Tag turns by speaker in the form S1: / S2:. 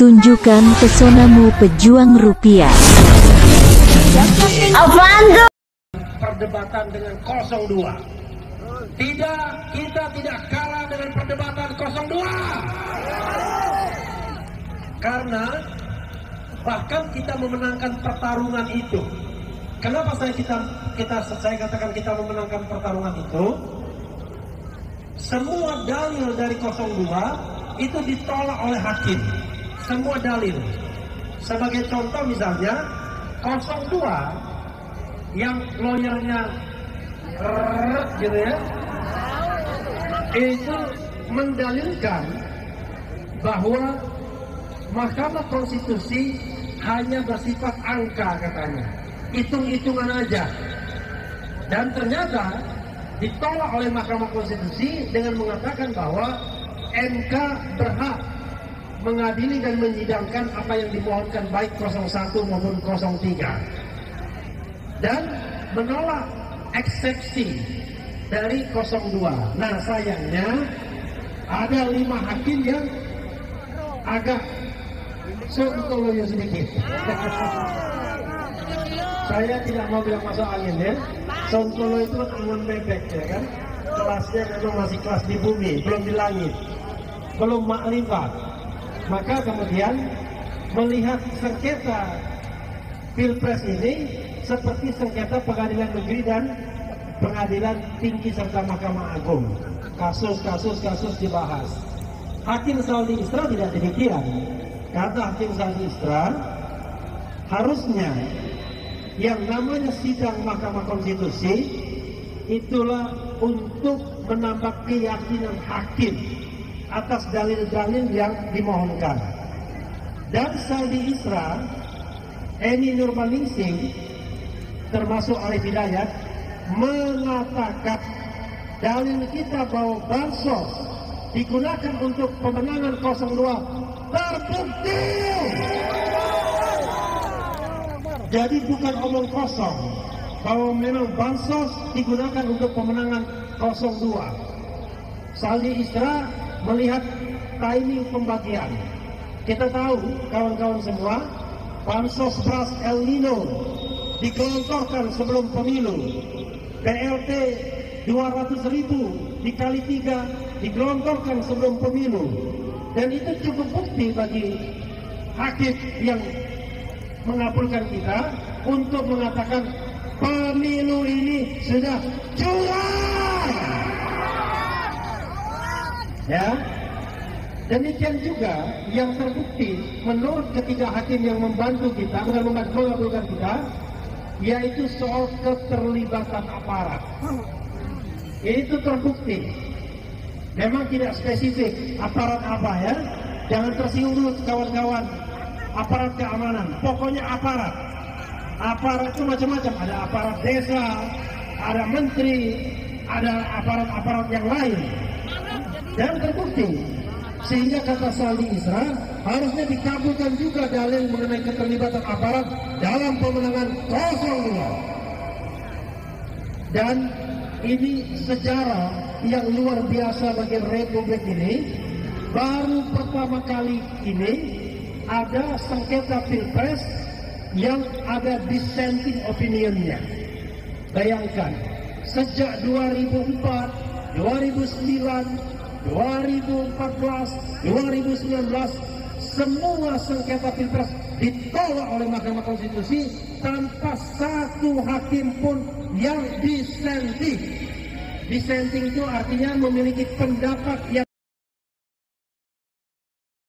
S1: Tunjukkan pesonamu pejuang rupiah.
S2: Avando.
S3: Perdebatan dengan 02. Tidak, kita tidak kalah dengan perdebatan 02. Karena bahkan kita memenangkan pertarungan itu. Kenapa saya katakan kita memenangkan pertarungan itu? Semua dalil dari 02 itu ditolak oleh hakim. Semua dalil. Sebagai contoh misalnya 02 yang lawyernya gitu ya, itu mendalilkan bahwa Mahkamah Konstitusi hanya bersifat angka katanya, hitung-hitungan aja. Dan ternyata ditolak oleh Mahkamah Konstitusi dengan mengatakan bahwa MK berhak mengadili dan menyidangkan apa yang dimohonkan baik 01 maupun 03, dan menolak eksepsi dari 02. Nah sayangnya ada 5 hakim yang agak sontoloyo sedikit. Saya tidak mau bilang masuk angin ya. Sontolo itu kan angon bebek ya kan. Kelasnya memang masih kelas di bumi, belum di langit, belum makrifat. Maka kemudian melihat sengketa Pilpres ini seperti sengketa pengadilan negeri dan pengadilan tinggi serta Mahkamah Agung. Kasus dibahas. Hakim Saldi Isra tidak demikian. Kata Hakim Saldi Isra, harusnya yang namanya sidang Mahkamah Konstitusi itulah untuk menambah keyakinan hakim atas dalil-dalil yang dimohonkan. Dan Saldi Isra, Eni Nurmaningsih, termasuk Arif Hidayat, mengatakan dalil kita bahwa bansos digunakan untuk pemenangan 02 terbukti. Jadi bukan omong kosong bahwa memang bansos digunakan untuk pemenangan 02. Saldi Isra melihat timing pembagian. Kita tahu kawan-kawan semua, bansos beras El Nino digelontorkan sebelum pemilu. BLT 200.000 dikali 3 digelontorkan sebelum pemilu. Dan itu cukup bukti bagi hakim yang mengabulkan kita untuk mengatakan pemilu ini sudah curang. Ya, demikian juga yang terbukti menurut ketiga hakim yang membantu kita, bukan mengabulkan kita, yaitu soal keterlibatan aparat. Itu terbukti. Memang tidak spesifik aparat apa ya, jangan tersinggung dulu kawan-kawan. Aparat keamanan, pokoknya aparat. Aparat itu macam-macam, ada aparat desa, ada menteri, ada aparat-aparat yang lain. Dan terbukti, sehingga kata Saldi Isra, harusnya dikabulkan juga dalil mengenai keterlibatan aparat dalam pemenangan 02. Dan ini sejarah yang luar biasa bagi Republik ini. Baru pertama kali ini ada sengketa Pilpres yang ada dissenting opinionnya. Bayangkan, sejak 2004, 2009, 2014, 2019, semua sengketa Pilpres ditolak oleh Mahkamah Konstitusi tanpa satu hakim pun yang dissenting. Dissenting itu artinya memiliki pendapat yang